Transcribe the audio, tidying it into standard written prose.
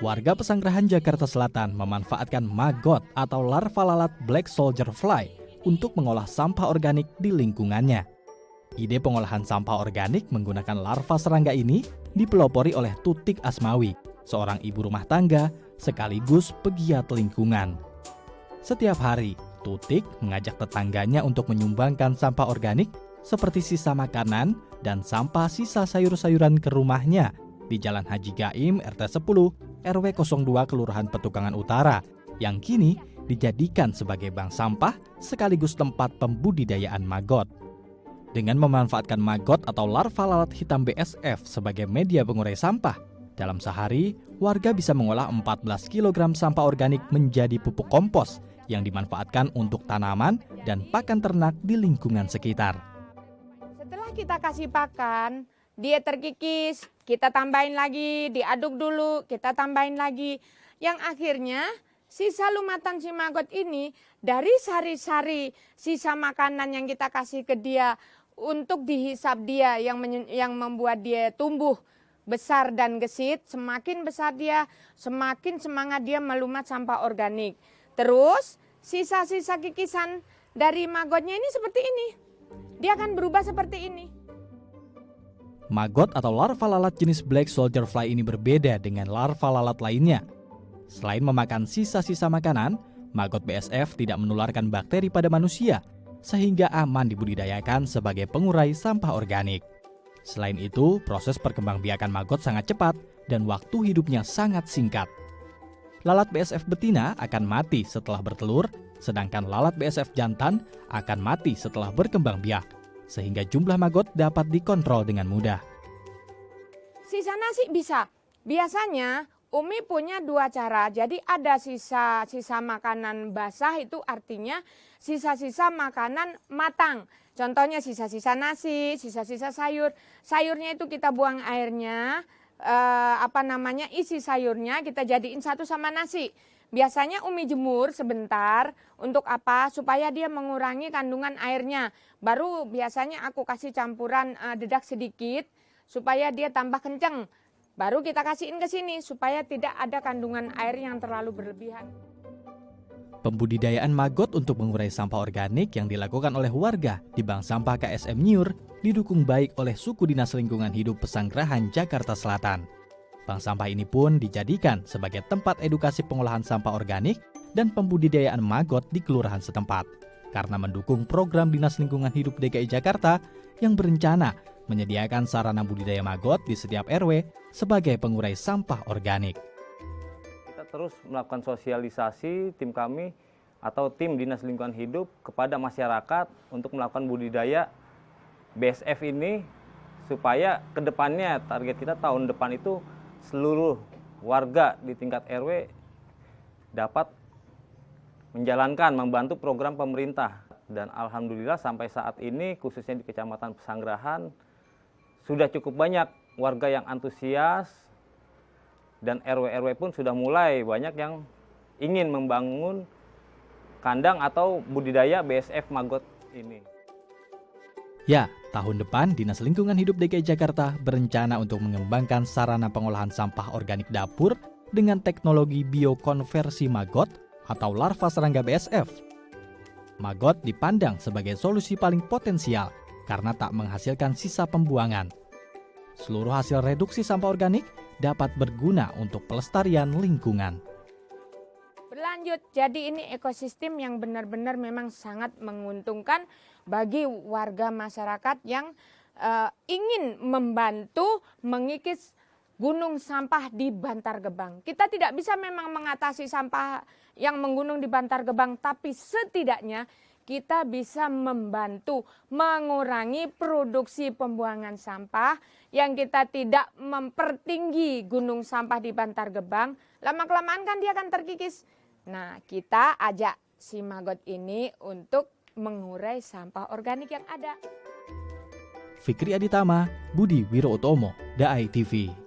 Warga Pesanggerahan Jakarta Selatan memanfaatkan maggot atau larva lalat black soldier fly untuk mengolah sampah organik di lingkungannya. Ide pengolahan sampah organik menggunakan larva serangga ini dipelopori oleh Tutik Asmawi, seorang ibu rumah tangga sekaligus pegiat lingkungan. Setiap hari, Tutik mengajak tetangganya untuk menyumbangkan sampah organik seperti sisa makanan dan sampah sisa sayur-sayuran ke rumahnya di Jalan Haji Gaim RT 10 RW 02 Kelurahan Petukangan Utara yang kini dijadikan sebagai bank sampah sekaligus tempat pembudidayaan maggot. Dengan memanfaatkan maggot atau larva lalat hitam BSF sebagai media pengurai sampah, dalam sehari warga bisa mengolah 14 kg sampah organik menjadi pupuk kompos yang dimanfaatkan untuk tanaman dan pakan ternak di lingkungan sekitar. Setelah kita kasih pakan, dia terkikis, kita tambahin lagi, diaduk dulu, kita tambahin lagi. Yang akhirnya sisa lumatan si maggot ini dari sari-sari sisa makanan yang kita kasih ke dia untuk dihisap dia yang membuat dia tumbuh besar dan gesit. Semakin besar dia, semakin semangat dia melumat sampah organik. Terus sisa-sisa kikisan dari maggotnya ini seperti ini. Dia akan berubah seperti ini. Maggot atau larva lalat jenis black soldier fly ini berbeda dengan larva lalat lainnya. Selain memakan sisa-sisa makanan, maggot BSF tidak menularkan bakteri pada manusia, sehingga aman dibudidayakan sebagai pengurai sampah organik. Selain itu, proses perkembangbiakan maggot sangat cepat dan waktu hidupnya sangat singkat. Lalat BSF betina akan mati setelah bertelur, sedangkan lalat BSF jantan akan mati setelah berkembang biak, sehingga jumlah maggot dapat dikontrol dengan mudah. Sisa nasi bisa. Biasanya Umi punya dua cara. Jadi ada sisa makanan basah, itu artinya sisa-sisa makanan matang. Contohnya sisa-sisa nasi, sisa-sisa sayur. Sayurnya itu kita buang airnya, isi sayurnya kita jadiin satu sama nasi. Biasanya Umi jemur sebentar, untuk apa? Supaya dia mengurangi kandungan airnya. Baru biasanya aku kasih campuran dedak sedikit, supaya dia tambah kenceng. Baru kita kasihin ke sini, supaya tidak ada kandungan air yang terlalu berlebihan. Pembudidayaan maggot untuk mengurai sampah organik yang dilakukan oleh warga di Bank Sampah KSM Nyur didukung baik oleh Suku Dinas Lingkungan Hidup Pesanggerahan Jakarta Selatan. Bank sampah ini pun dijadikan sebagai tempat edukasi pengolahan sampah organik dan pembudidayaan maggot di kelurahan setempat, karena mendukung program Dinas Lingkungan Hidup DKI Jakarta yang berencana menyediakan sarana budidaya maggot di setiap RW sebagai pengurai sampah organik. Kita terus melakukan sosialisasi tim kami atau tim Dinas Lingkungan Hidup kepada masyarakat untuk melakukan budidaya BSF ini, supaya kedepannya target kita tahun depan itu seluruh warga di tingkat RW dapat menjalankan, membantu program pemerintah. Dan alhamdulillah sampai saat ini khususnya di Kecamatan Pesanggerahan sudah cukup banyak warga yang antusias, dan RW-RW pun sudah mulai banyak yang ingin membangun kandang atau budidaya BSF maggot ini. Ya, tahun depan Dinas Lingkungan Hidup DKI Jakarta berencana untuk mengembangkan sarana pengolahan sampah organik dapur dengan teknologi biokonversi maggot atau larva serangga BSF. Maggot dipandang sebagai solusi paling potensial karena tak menghasilkan sisa pembuangan. Seluruh hasil reduksi sampah organik dapat berguna untuk pelestarian lingkungan. Berlanjut, jadi ini ekosistem yang benar-benar memang sangat menguntungkan bagi warga masyarakat yang ingin membantu mengikis gunung sampah di Bantar Gebang. Kita tidak bisa memang mengatasi sampah yang menggunung di Bantar Gebang, tapi setidaknya kita bisa membantu mengurangi produksi pembuangan sampah yang kita tidak mempertinggi gunung sampah di Bantar Gebang. Lama-kelamaan kan dia akan terkikis. Nah, kita ajak si maggot ini untuk mengurai sampah organik yang ada. Fikri Aditama, Budi Wirotomo, DAI TV.